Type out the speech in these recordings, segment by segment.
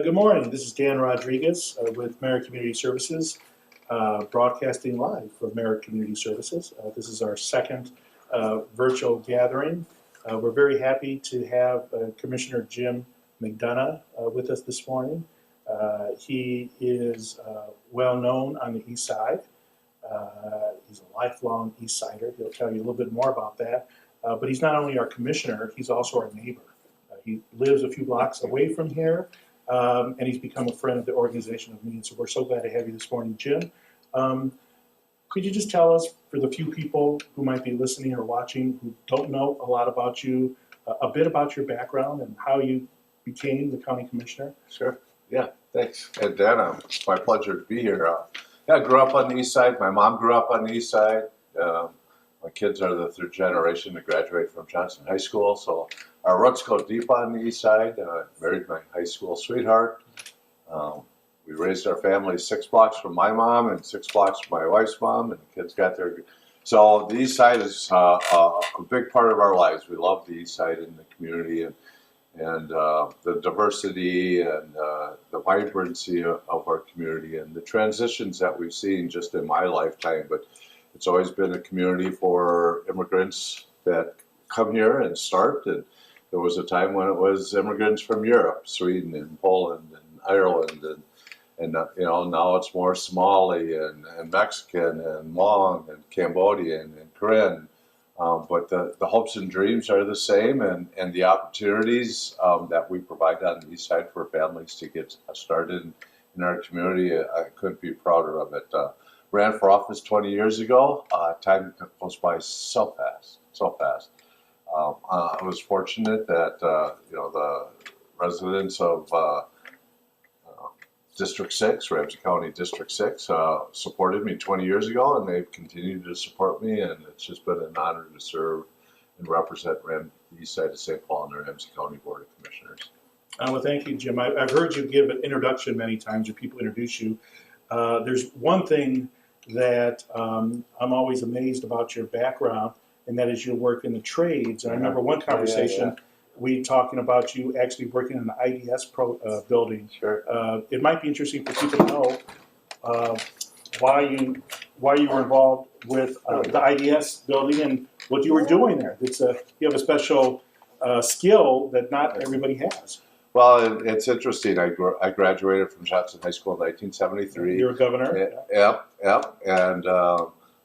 Good morning. This is Dan Rodriguez with Merrick Community Services, broadcasting live from Merrick Community Services. This is our second virtual gathering. We're very happy to have Commissioner Jim McDonough with us this morning. He is well known on the East Side. He's a lifelong East Sider. He'll tell you a little bit more about that. But he's not only our commissioner, he's also our neighbor. He lives a few blocks away from here. And he's become a friend of the organization of me, so we're so glad to have you this morning, Jim. Could you just tell us, for the few people who might be listening or watching who don't know a lot about you, a bit about your background and how you became the county commissioner? Sure. Yeah, thanks. And Dan, it's my pleasure to be here. I grew up on the East Side. My mom grew up on the East Side. My kids are the third generation to graduate from Johnson High School, so our roots go deep on the East Side. Married my high school sweetheart. We raised our family 6 blocks from my mom and 6 blocks from my wife's mom, and the kids got their. So the East Side is a big part of our lives. We love the East Side in the community and the diversity and the vibrancy of our community and the transitions that we've seen just in my lifetime. But it's always been a community for immigrants that come here and start. And there was a time when it was immigrants from Europe, Sweden and Poland and Ireland, and now it's more Somali and Mexican and Hmong and Cambodian and Korean. But the hopes and dreams are the same, and the opportunities that we provide on the East Side for families to get started in our community, I couldn't be prouder of it. Ran for office 20 years ago. Time goes by so fast. I was fortunate that the residents of District 6, Ramsey County District 6, supported me 20 years ago, and they've continued to support me, and it's just been an honor to serve and represent the East Side of St. Paul and the Ramsey County Board of Commissioners. Well, thank you, Jim. I've heard you give an introduction many times, or people introduce you. There's one thing that I'm always amazed about your background, and that is your work in the trades. And I remember one conversation, we talking about you actually working in the IDS building. Sure. It might be interesting for people to know why you were involved with the IDS building and what you were doing there. You have a special skill that not everybody has. Well, it's interesting. I graduated from Johnson High School in 1973. You're a governor. Yep. And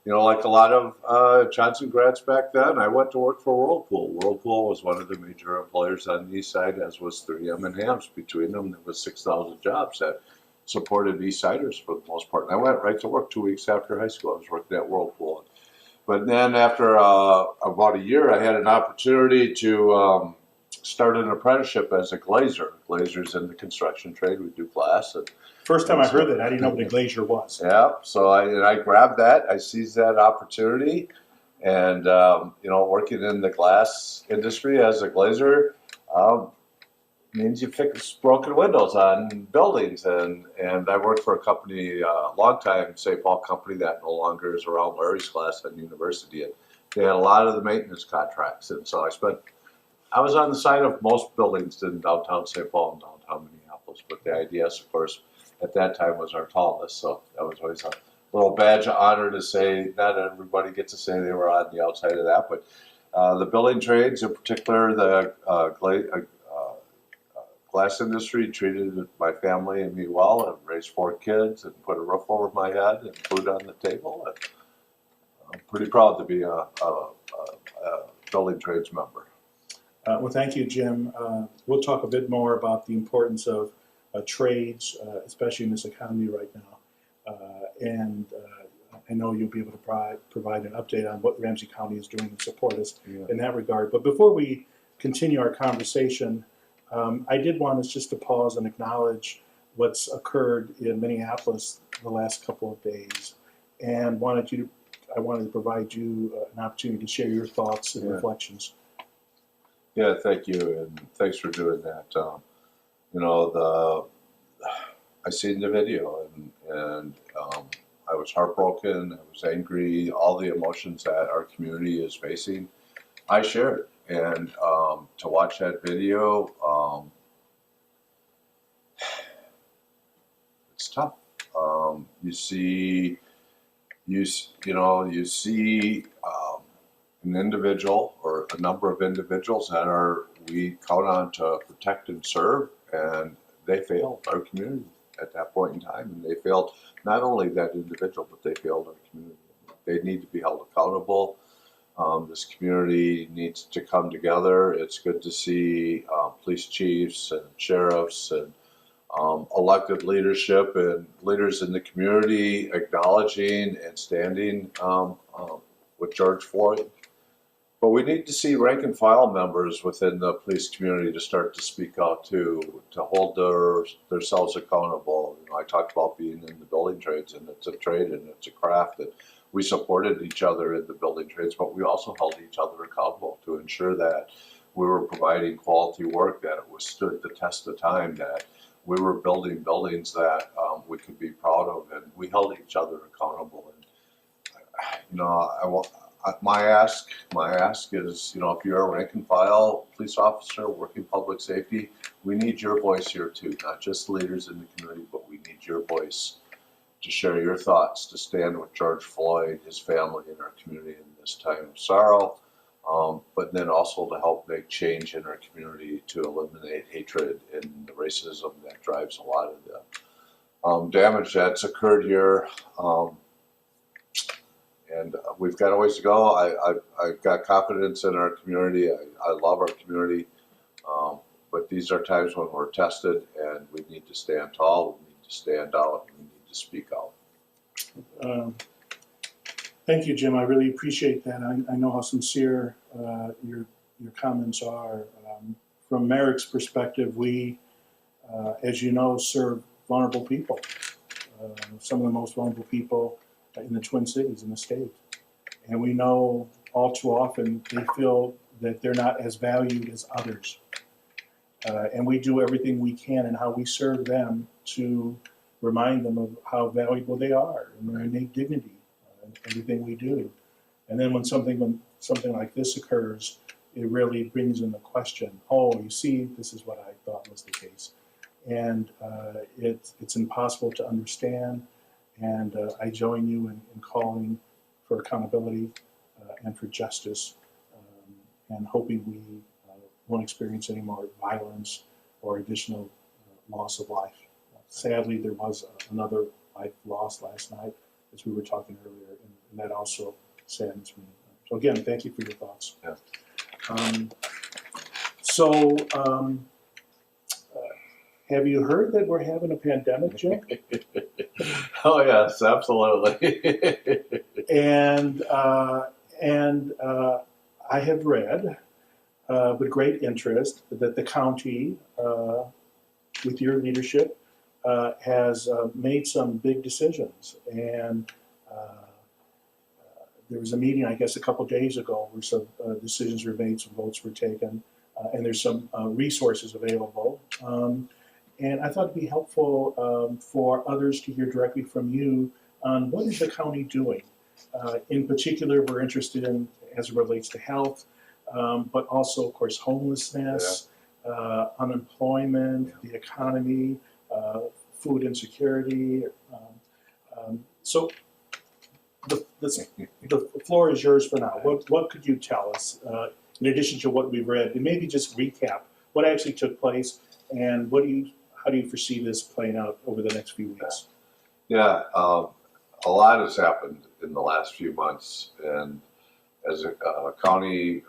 like a lot of Johnson grads back then, I went to work for Whirlpool. Whirlpool was one of the major employers on the East Side, as was 3M and Hams. Between them, there was 6,000 jobs that supported East Siders for the most part. And I went right to work 2 weeks after high school. I was working at Whirlpool. But then after about a year, I had an opportunity to start an apprenticeship as a glazer. Glazers in the construction trade. We do glass. First time I heard that, I didn't know what a glazier was. Yeah, so I grabbed that. I seized that opportunity, and working in the glass industry as a glazer means you fix broken windows on buildings. And I worked for a company, a long time St. Paul company that no longer is around, Larry's Glass on University. And they had a lot of the maintenance contracts, and so I was on the side of most buildings in downtown St. Paul and downtown Minneapolis, but the IDS, of course, at that time was our tallest, so that was always a little badge of honor to say. Not everybody gets to say they were on the outside of that, but the building trades, in particular the glass industry, treated my family and me well, and raised 4 kids and put a roof over my head and food on the table. And I'm pretty proud to be a building trades member. Well, thank you, Jim. We'll talk a bit more about the importance of trades, especially in this economy right now. And I know you'll be able to provide an update on what Ramsey County is doing to support us in that regard. But before we continue our conversation, I did want us just to pause and acknowledge what's occurred in Minneapolis the last couple of days, and I wanted to provide you an opportunity to share your thoughts and reflections. Yeah, thank you, and thanks for doing that. I seen the video, and I was heartbroken. I was angry. All the emotions that our community is facing, I shared. And to watch that video, tough. You see an individual or a number of individuals that we count on to protect and serve, and they failed our community at that point in time, and they failed not only that individual, but they failed our community. They need to be held accountable. This community needs to come together. It's good to see police chiefs and sheriffs and elected leadership and leaders in the community acknowledging and standing with George Floyd. But we need to see rank and file members within the police community to start to speak out too, to hold themselves accountable. I talked about being in the building trades, and it's a trade and it's a craft, and we supported each other in the building trades, but we also held each other accountable to ensure that we were providing quality work, that it withstood the test of time, that we were building buildings that we could be proud of, and we held each other accountable. And my ask is, if you're a rank and file police officer working public safety, we need your voice here too, not just the leaders in the community, but we need your voice to share your thoughts, to stand with George Floyd, his family, and our community in this time of sorrow, but then also to help make change in our community to eliminate hatred and the racism that drives a lot of the damage that's occurred here. And we've got a ways to go. I've got confidence in our community. I love our community. But these are times when we're tested, and we need to stand tall, we need to stand out, we need to speak out. Thank you, Jim. I really appreciate that. I know how sincere your comments are. From Merrick's perspective, we, as you know, serve vulnerable people. Some of the most vulnerable people in the Twin Cities, in the state. And we know all too often they feel that they're not as valued as others. And we do everything we can in how we serve them to remind them of how valuable they are and their innate dignity in everything we do. And then when something like this occurs, it really brings in the question, oh, you see, this is what I thought was the case. And it's impossible to understand. And I join you in calling for accountability and for justice, and hoping we won't experience any more violence or additional loss of life. Sadly, there was another life lost last night, as we were talking earlier, and that also saddens me. So again, thank you for your thoughts. Yeah. Have you heard that we're having a pandemic, Jim? Oh yes, absolutely. and I have read with great interest that the county, with your leadership, has made some big decisions. And there was a meeting, I guess, a couple days ago where some decisions were made, some votes were taken, and there's some resources available. And I thought it'd be helpful for others to hear directly from you on what is the county doing. In particular, we're interested in as it relates to health, but also, of course, homelessness, unemployment, the economy, food insecurity. So the floor is yours for now. What could you tell us, in addition to what we've read, and maybe just recap what actually took place, and how do you foresee this playing out over the next few weeks? Yeah, a lot has happened in the last few months, and as a county,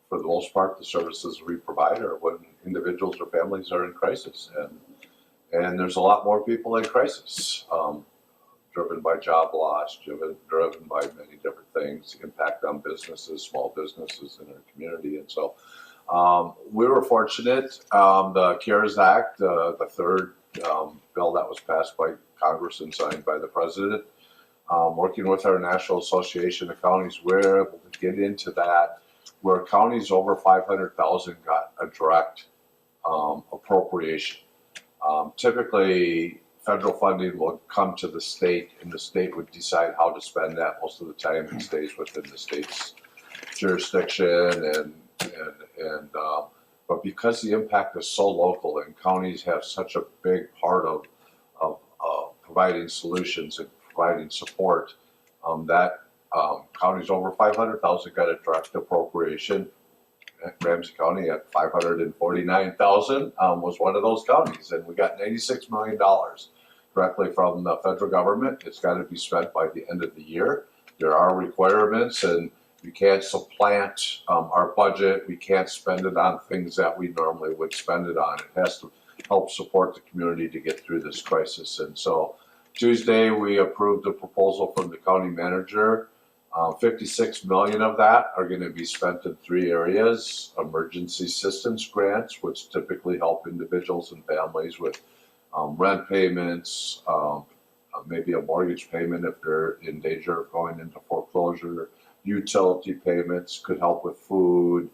for the most part, the services we provide are when individuals or families are in crisis, and there's a lot more people in crisis, driven by job loss, driven by many different things, impact on businesses, small businesses in our community, and so we were fortunate. The CARES Act, the third bill that was passed by Congress and signed by the President, working with our National Association of Counties, we were able to get into that where counties over 500,000 got a direct appropriation. Typically, federal funding will come to the state, and the state would decide how to spend that. Most of the time, it stays within the state's jurisdiction, but because the impact is so local and counties have such a big part of providing solutions and providing support. Counties over 500,000 got a direct appropriation. Ramsey County at 549,000 was one of those counties, and we got $96 million directly from the federal government. It's got to be spent by the end of the year. There are requirements, and you can't supplant our budget. We can't spend it on things that we normally would spend it on. It has to help support the community to get through this crisis. And so Tuesday, we approved a proposal from the county manager. 56 million of that are going to be spent in 3 areas: emergency assistance grants, which typically help individuals and families with rent payments, maybe a mortgage payment if they're in danger of going into foreclosure. Utility payments could help with food,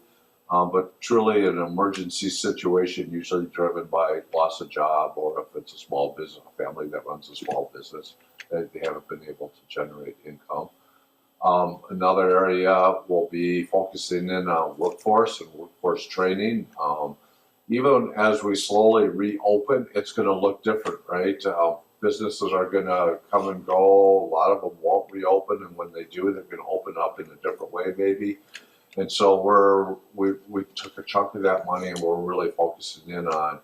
but truly an emergency situation, usually driven by loss of job, or if it's a small business, a family that runs a small business, they haven't been able to generate income. Another area will be focusing in on workforce and workforce training. Even as we slowly reopen, it's going to look different, right? Businesses are going to come and go. A lot of them won't reopen, and when they do, they're going to open up in a different way, maybe. And so we took a chunk of that money, and we're really focusing in on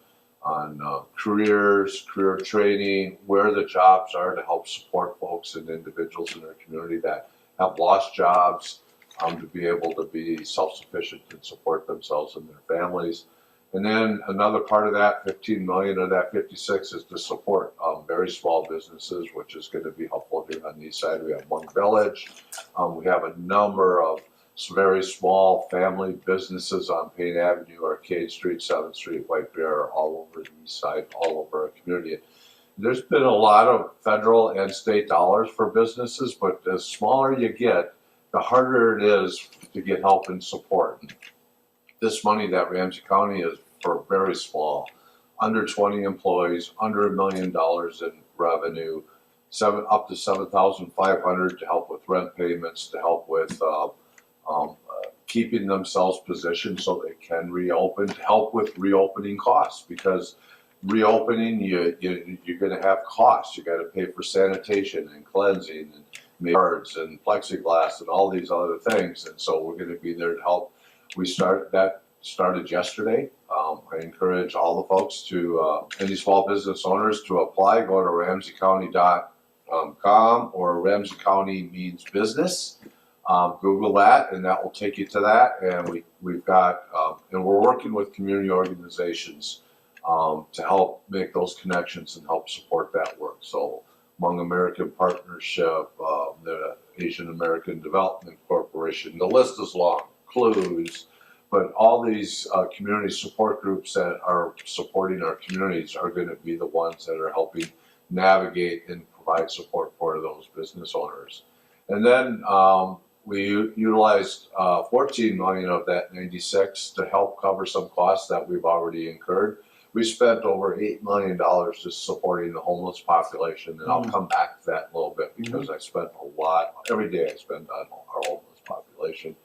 careers, career training, where the jobs are to help support folks and individuals in their community that have lost jobs, to be able to be self-sufficient and support themselves and their families. And then another part of that, 15 million of that 56, is to support very small businesses, which is going to be helpful here on the east side. We have One Village. We have a number of very small family businesses on Payne Avenue, Arcade Street, 7th Street, White Bear, all over the east side, all over our community. There's been a lot of federal and state dollars for businesses, but the smaller you get, the harder it is to get help and support. This money that Ramsey County is for very small, under 20 employees, under $1 million in revenue, up to 7,500 to help with rent payments, to help with keeping themselves positioned so they can reopen, to help with reopening costs, because reopening, you're going to have costs. You got to pay for sanitation and cleansing and yards and plexiglass and all these other things. And so we're going to be there to help. Started yesterday. I encourage all the folks to, any small business owners, to apply. Go to ramseycounty.com or Ramsey County Means Business. Google that, and that will take you to that. And we've got, and we're working with community organizations to help make those connections and help support that work. So Hmong American Partnership, the Asian American Development Corporation, the list is long, Clues, but all these community support groups that are supporting our communities are going to be the ones that are helping navigate and provide support for those business owners. And then we utilized 14 million of that 96 to help cover some costs that we've already incurred. We spent over $8 million just supporting the homeless population, and I'll come back to that a little bit because I spent a lot, every day I spend on our homeless population.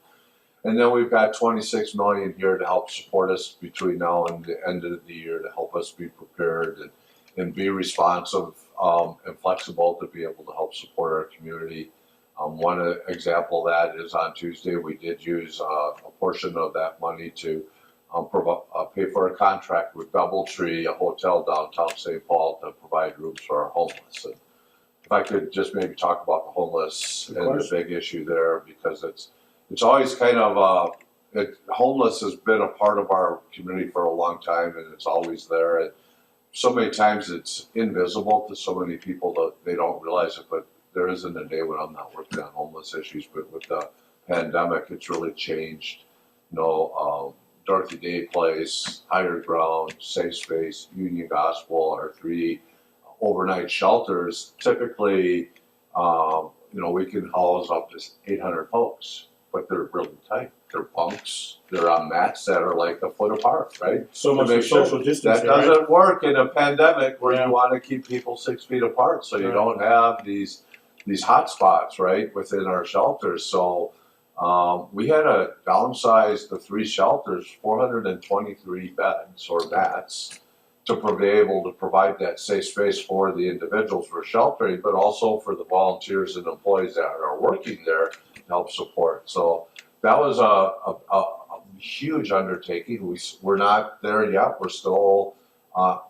And then we've got 26 million here to help support us between now and the end of the year, to help us be prepared and be responsive and flexible to be able to help support our community. One example of that is on Tuesday, we did use a portion of that money to pay for a contract with Doubletree, a hotel downtown St. Paul, to provide rooms for our homeless. And if I could just maybe talk about the homeless and the big issue there, because it's always kind of homeless has been a part of our community for a long time, and it's always there. And so many times it's invisible to so many people that they don't realize it, but there isn't a day when I'm not working on homeless issues. But with the pandemic, it's really changed. Dorothy Day Place, Higher Ground, Safe Space, Union Gospel are 3 overnight shelters. Typically, we can house up to 800 folks, but they're really tight. They're bunks. They're on mats that are like a foot apart, right? So much for social distancing. That doesn't work in a pandemic where you want to keep people 6 feet apart, so you don't have these hot spots, right, within our shelters. So we had to downsize the 3 shelters, 423 beds or mats, to be able to provide that safe space for the individuals we're sheltering, but also for the volunteers and employees that are working there to help support. So that was a huge undertaking. We're not there yet. We're still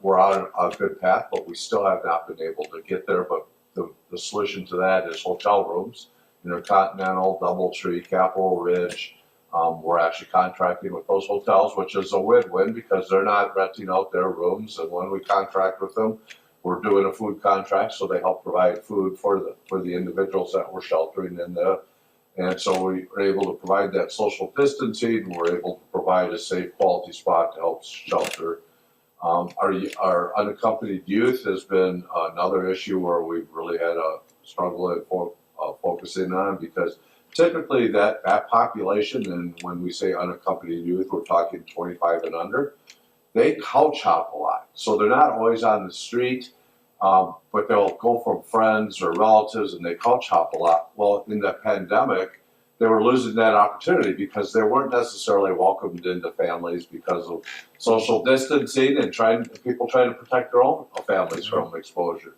we're on a good path, but we still have not been able to get there. But the solution to that is hotel rooms. Continental, Doubletree, Capitol Ridge. We're actually contracting with those hotels, which is a win-win because they're not renting out their rooms. And when we contract with them, we're doing a food contract, so they help provide food for the individuals that we're sheltering in there. And so we were able to provide that social distancing, and we're able to provide a safe, quality spot to help shelter. Our unaccompanied youth has been another issue where we've really had a struggle at focusing on, because typically that population, and when we say unaccompanied youth, we're talking 25 and under, they couch hop a lot. So they're not always on the street, but they'll go from friends or relatives and they couch hop a lot. Well, in the pandemic, they were losing that opportunity because they weren't necessarily welcomed into families because of social distancing and people trying to protect their own families from exposure.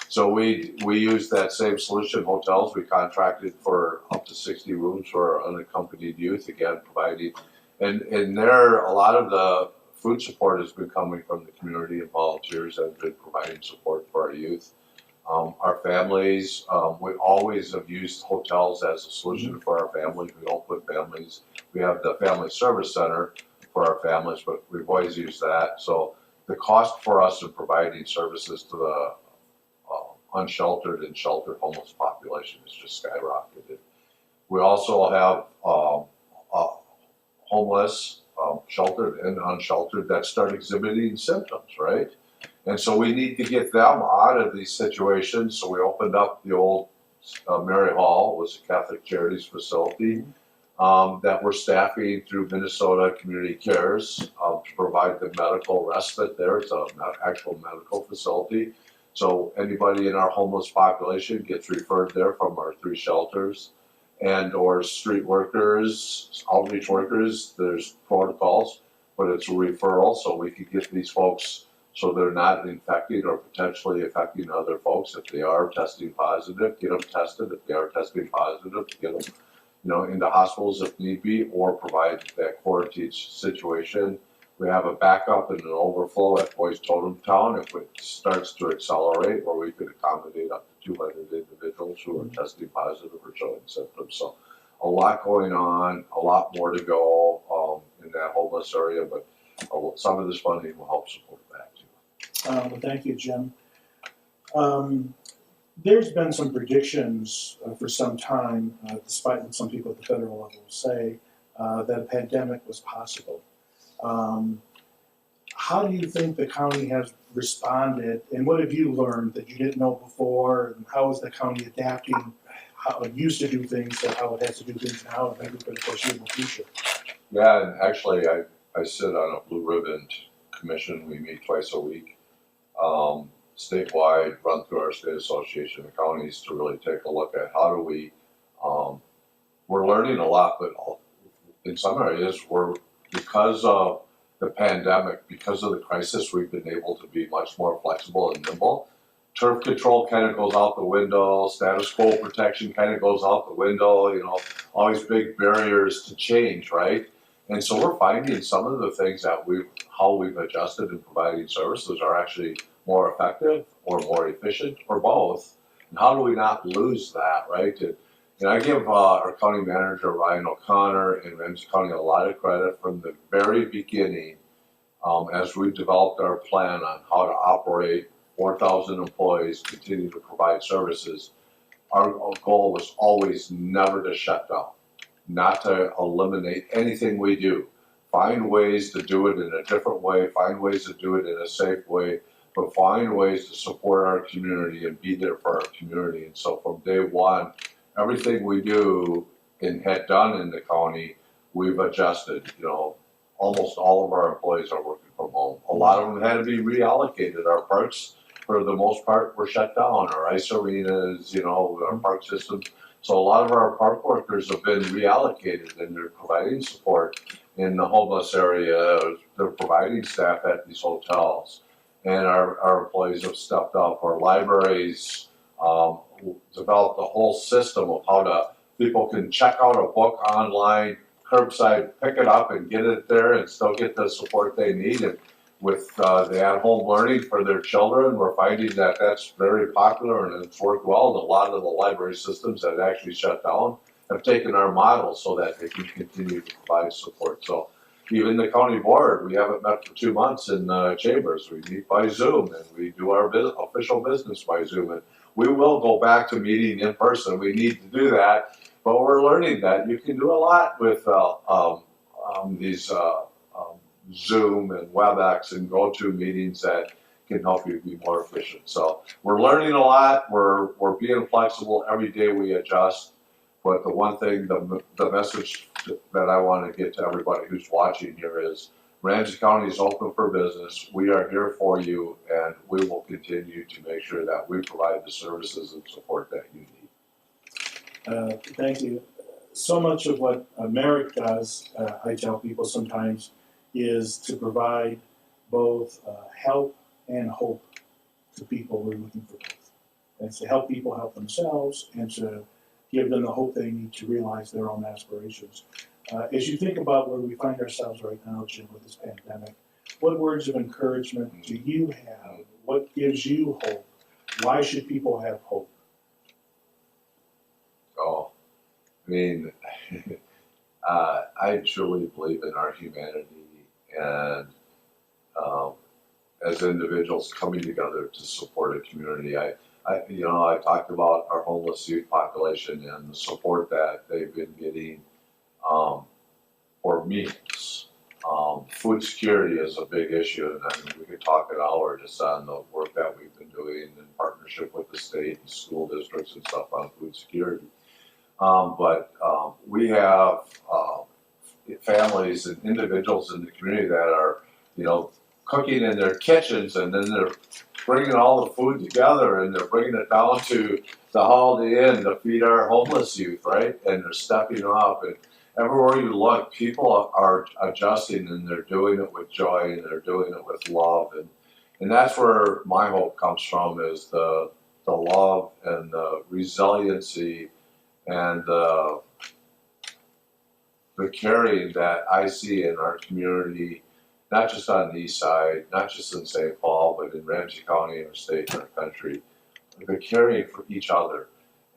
So we used that same solution. Hotels, we contracted for up to 60 rooms for our unaccompanied youth, again providing, and there a lot of the food support has been coming from the community, and volunteers have been providing support for our youth. Our families, we always have used hotels as a solution for our families. We don't put families, we have the family service center for our families, but we've always used that. So the cost for us in providing services to the unsheltered and sheltered homeless population is just skyrocketed. We also have homeless, sheltered and unsheltered that start exhibiting symptoms, right? And so we need to get them out of these situations. So we opened up the old Merrick Hall, was a Catholic Charities facility that we're staffing through Minnesota Community Cares to provide the medical respite there. It's an actual medical facility. So anybody in our homeless population gets referred there from our 3 shelters, and or street workers, outreach workers. There's protocols, but it's a referral, so we could get these folks so they're not infecting or potentially affecting other folks. If they are testing positive, get them tested. If they are testing positive, get them, into hospitals if need be, or provide that quarantine situation. We have a backup and an overflow at Boys Totem Town if it starts to accelerate, where we could accommodate up to 200 individuals who are testing positive or showing symptoms. So a lot going on, a lot more to go in that homeless area, but some of this funding will help support that too. Well, thank you, Jim. There's been some predictions for some time, despite what some people at the federal level say, that a pandemic was possible. How do you think the county has responded, and what have you learned that you didn't know before, and how is the county adapting how it used to do things to how it has to do things now, maybe for the foreseeable future? Yeah, and actually I sit on a blue ribbon commission. We meet twice a week, statewide, run through our state association of counties to really take a look at how do we, we're learning a lot, but in some areas because of the pandemic, because of the crisis, we've been able to be much more flexible and nimble. Turf control kind of goes out the window, status quo protection kind of goes out the window, all these big barriers to change, right? And so we're finding some of the things that how we've adjusted in providing services are actually more effective or more efficient or both. And how do we not lose that, right? And I give our county manager, Ryan O'Connor, and Ramsey County a lot of credit from the very beginning as we developed our plan on how to operate 4,000 employees, continue to provide services. Our goal was always never to shut down, not to eliminate anything we do. Find ways to do it in a different way, find ways to do it in a safe way, but find ways to support our community and be there for our community. And so from day one, everything we do and had done in the county, we've adjusted. Almost all of our employees are working from home. A lot of them had to be reallocated. Our parks, for the most part, were shut down. Our ice arenas, our park systems. So a lot of our park workers have been reallocated, and they're providing support in the homeless area. They're providing staff at these hotels. and our employees have stepped up. Our libraries developed a whole system of how people can check out a book online, curbside, pick it up and get it there and still get the support they need. And with the at-home learning for their children, we're finding that that's very popular and it's worked well. And a lot of the library systems that actually shut down have taken our model so that they can continue to provide support. So even the county board, we haven't met for 2 months in chambers. We meet by Zoom and we do our official business by Zoom. And we will go back to meeting in person. We need to do that, but we're learning that you can do a lot with these Zoom and WebEx and go-to meetings that can help you be more efficient. So we're learning a lot. We're being flexible. Every day we adjust. But the one thing, the message that I want to get to everybody who's watching here is Ramsey County is open for business. We are here for you, and we will continue to make sure that we provide the services and support that you need. Thank you. So much of what Merrick does, I tell people sometimes, is to provide both help and hope to people who are looking for both. And it's to help people help themselves and to give them the hope they need to realize their own aspirations. As you think about where we find ourselves right now, Jim, with this pandemic, what words of encouragement do you have? What gives you hope? Why should people have hope? Oh, I mean, I truly believe in our humanity and as individuals coming together to support a community. I talked about our homeless youth population and the support that they've been getting for meals. Food security is a big issue, and I mean, we could talk an hour just on the work that we've been doing in partnership with the state and school districts and stuff on food security. But we have families and individuals in the community that are, cooking in their kitchens, and then they're bringing all the food together and they're bringing it down to the Holiday Inn to feed our homeless youth, right? And they're stepping up, and everywhere you look, people are adjusting and they're doing it with joy and they're doing it with love, and that's where my hope comes from, is the love and the resiliency and the caring that I see in our community. Not just on the east side, not just in St. Paul, but in Ramsey County, our state, and our country. We're caring for each other.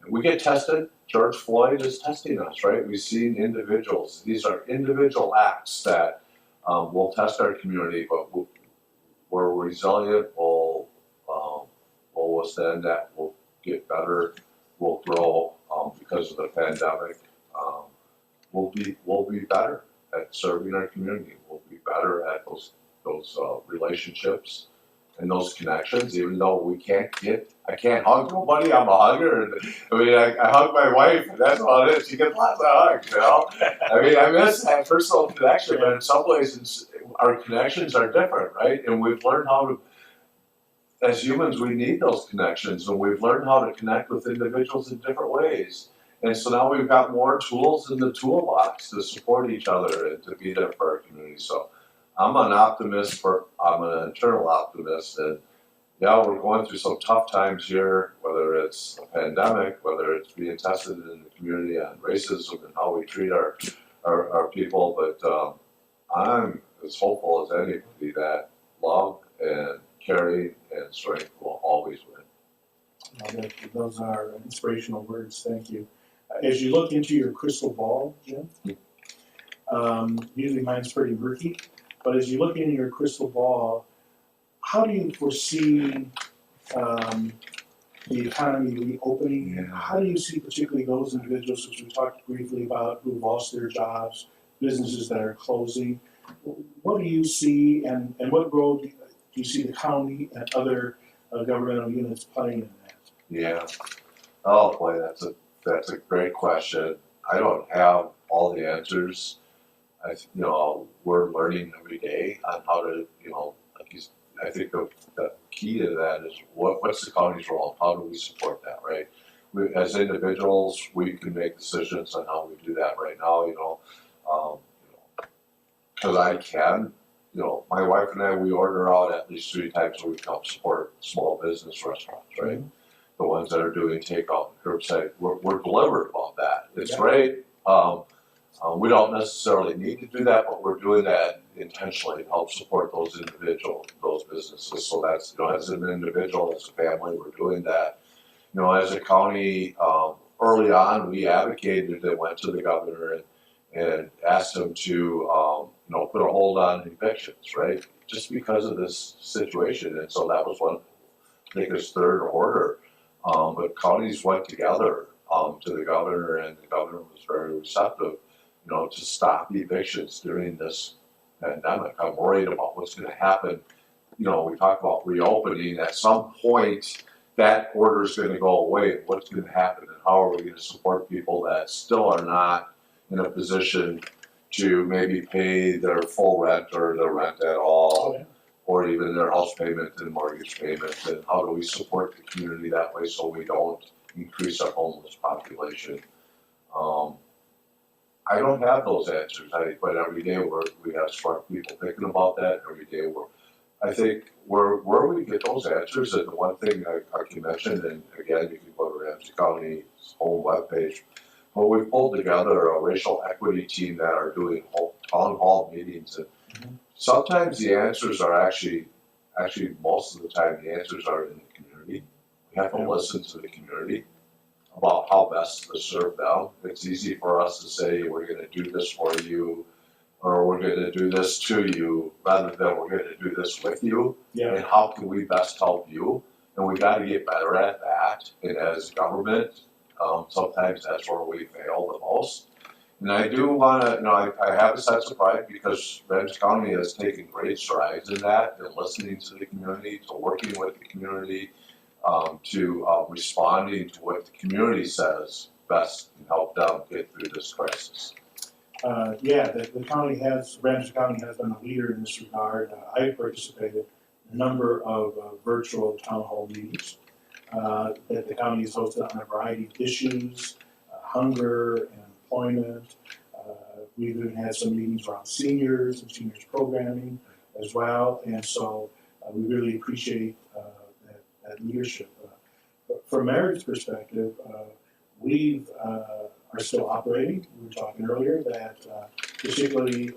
And we get tested. George Floyd is testing us, right? We've seen individuals. These are individual acts that will test our community, but we're resilient. We'll withstand that. We'll get better. We'll grow because of the pandemic. We'll be better at serving our community. We'll be better at those relationships and those connections, even though I can't hug nobody. I'm a hugger. I hug my wife, and that's about it. She gets lots of hugs, I mean, I miss that personal connection, but in some ways, our connections are different, right? And we've learned how to, as humans, we need those connections, and we've learned how to connect with individuals in different ways. And so now we've got more tools in the toolbox to support each other and to be there for our community. So I'm an optimist. I'm an eternal optimist. And yeah, we're going through some tough times here, whether it's a pandemic, whether it's being tested in the community on racism and how we treat our people. But I'm as hopeful as anybody that love and caring and strength will always win. Those are inspirational words. Thank you. As you look into your crystal ball, Jim, usually mine's pretty murky, but as you look into your crystal ball, how do you foresee the economy reopening? Yeah. How do you see particularly those individuals, which we talked briefly about, who've lost their jobs, businesses that are closing? What do you see, and what role do you see the county and other governmental units playing in that? Yeah. Oh boy, that's a great question. I don't have all the answers. We're learning every day on how to, I think the key to that is what's the county's role? How do we support that, right? As individuals, we can make decisions on how we do that right now, because I can, my wife and I, we order out at least 3 times a week to help support small business restaurants, right? Mhm. The ones that are doing takeout and curbside, we're deliberate about that. It's Yeah. great. We don't necessarily need to do that, but we're doing that intentionally to help support those businesses. So that's, as an individual, as a family, we're doing that. As a county, early on, we advocated and went to the governor and asked him to, put a hold on evictions, right? Just because of this situation. And so that was I think his third order. But counties went together to the governor, and the governor was very receptive, to stop evictions during this pandemic. I'm worried about what's going to happen. We talk about reopening. At some point, that order is going to go away. What's going to happen, and how are we going to support people that still are not in a position to maybe pay their full rent or their rent at all? Oh, yeah. Or even their house payment and mortgage payment, and how do we support the community that way so we don't increase our homeless population? I don't have those answers, but every day we have smart people thinking about that. Every day I think where we get those answers, and the one thing I can mention, and again, you can go to Ramsey County's home webpage, but we pulled together a racial equity team that are doing town hall meetings, and sometimes the answers are actually most of the time the answers are in the community. We have to listen to the community about how best to serve them. It's easy for us to say we're going to do this for you, or we're going to do this to you, rather than we're going to do this with you. Yeah. And how can we best help you? And we got to get better at that. And as government, sometimes that's where we fail the most. And I do want to, I have a sense of pride because Ramsey County has taken great strides in that, and listening to the community, to working with the community, to responding to what the community says best can help them get through this crisis. The county Ramsey County has been a leader in this regard. I participated in a number of virtual town hall meetings that the county has hosted on a variety of issues, hunger and employment. We've even had some meetings around seniors and seniors programming as well, and so we really appreciate that leadership. From Merrick's perspective, we are still operating. We were talking earlier that particularly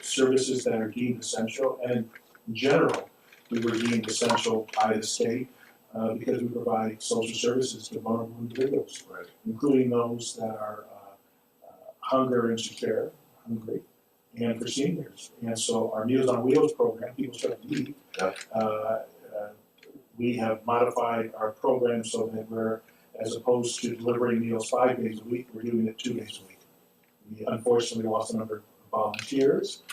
services that are deemed essential, and in general, we were deemed essential by the state because we provide social services to vulnerable individuals, Right. including those that are hunger insecure, hungry, and for seniors. And so our Meals on Wheels program, people start to eat. Yeah. We have modified our program so that we're, as opposed to delivering meals 5 days a week, we're doing it 2 days a week. We unfortunately lost a number of volunteers.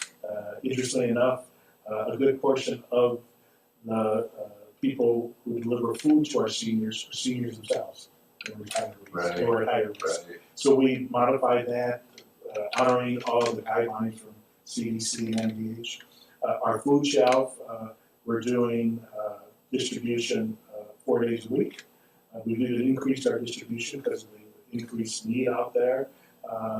Interestingly enough, a good portion of the people who deliver food to our seniors are seniors themselves, and retirees. Right. So we modified that, honoring all of the guidelines from CDC and NVH. Our food shelf, we're doing distribution 4 days a week. We've even increased our distribution because of the increased need out there.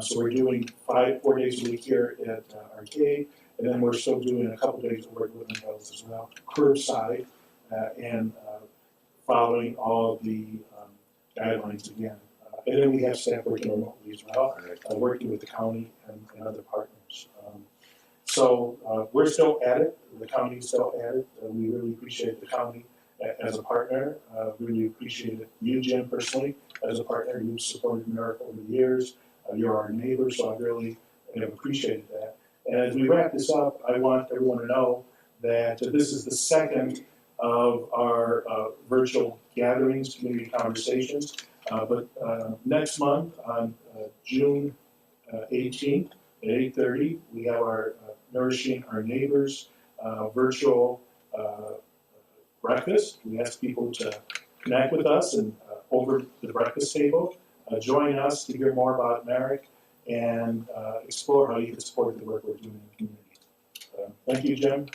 So we're doing 4 days a week here at Arcade, and then we're still doing a couple days of work with Women's Health as well, curbside, and following all of the guidelines again. And then we have staff working remotely as well, working with the county and other partners. So we're still at it. The county's still at it. We really appreciate the county as a partner. Really appreciate you, Jim, personally, as a partner. You've supported Merrick over the years. You're our neighbor, so I really have appreciated that. And as we wrap this up, I want everyone to know that this is the second of our virtual gatherings, community conversations. But next month, on June 18th at 8:30, we have our Nourishing Our Neighbors virtual breakfast. We ask people to connect with us and over the breakfast table. Join us to hear more about Merrick and explore how you can support the work we're doing in the community. Thank you, Jim.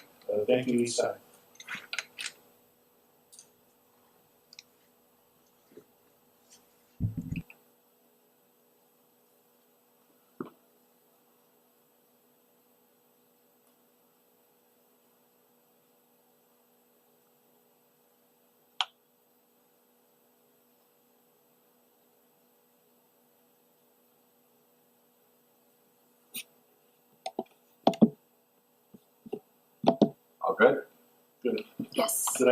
Thank you, Eastside. Good. Good. Yes. Did I